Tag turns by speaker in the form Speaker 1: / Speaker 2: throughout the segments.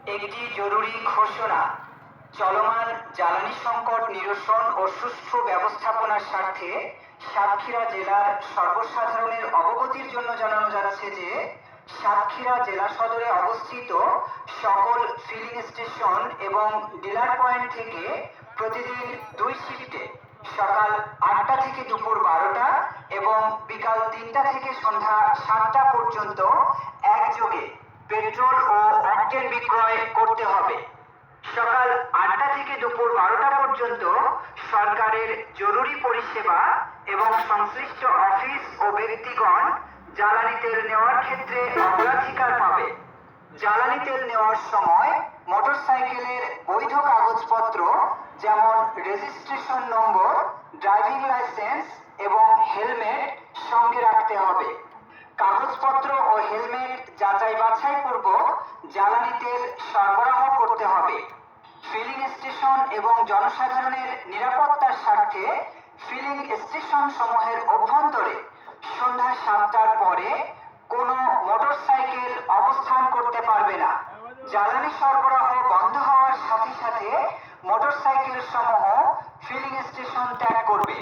Speaker 1: একটি জরুরি ঘোষণা। চলমান জ্বালানি সংকট নিরসন ও সুষ্ঠু ব্যবস্থাপনার স্বার্থে সাতক্ষীরা জেলার সর্বসাধারণের অবগতির জন্য জানানো যাচ্ছে যে সাতক্ষীরা জেলা সদরে অবস্থিত সকল ফিলিং স্টেশন এবং ডিলার পয়েন্ট থেকে প্রতিদিন 2 শিফটে সকাল 8টা থেকে দুপুর 12টা এবং বিকাল 3টা থেকে সন্ধ্যা 7টা পর্যন্ত একযোগে পেট্রোল ও অকটেন বিক্রয় করতে হবে। সকাল 8টা থেকে দুপুর 12টা পর্যন্ত সরকারের জরুরি পরিষেবা এবং সংশ্লিষ্ট অফিস ও ব্যক্তিগণ জ্বালানি তেল নেওয়ার ক্ষেত্রে অগ্রাধিকার পাবে। জ্বালানি তেল নেওয়ার সময় মোটরসাইকেলের বৈধ কাগজপত্র যেমন রেজিস্ট্রেশন নম্বর, ড্রাইভিং লাইসেন্স এবং হেলমেট সঙ্গে রাখতে হবে। কাগজপত্র ও হেলমেট যাচাই বাছাই পূর্বক জ্বালানি তেল সরবরাহ করতে হবে। ফিলিং স্টেশন এবং জনসাধারণের নিরাপত্তার স্বার্থে ফিলিং স্টেশন সমূহের অভ্যন্তরে সন্ধ্যা 7টার পরে কোনো মোটরসাইকেল অবস্থান করতে পারবে না। জ্বালানি সরবরাহ বন্ধ হওয়ার সাথে সাথে মোটরসাইকেল সমূহ ফিলিং স্টেশন ত্যাগ করবে।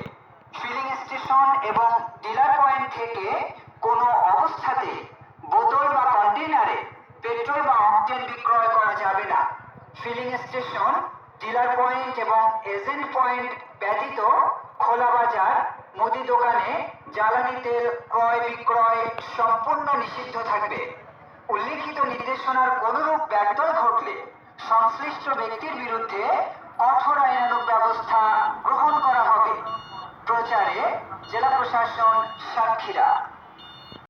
Speaker 1: ফিলিং স্টেশন এবং ডিলার পয়েন্ট থেকে কোনো অবস্থাতে বোতল বা কন্টেইনারে পেট্রোল বা অকটেন বিক্রয় করা যাবে না। ফিলিং স্টেশন, ডিলার পয়েন্ট এবং এজেন্ট পয়েন্ট ব্যতীত খোলা বাজার, মুদি দোকানে জ্বালানি তেল ক্রয় বিক্রয় সম্পূর্ণ নিষিদ্ধ থাকবে। উল্লিখিত নির্দেশনার কোনরূপ ব্যত্যয় ঘটলে সংশ্লিষ্ট ব্যক্তির বিরুদ্ধে কঠোর আইনানুগ ব্যবস্থা গ্রহণ করা হবে। প্রচারে জেলা প্রশাসন, সাতক্ষীরা।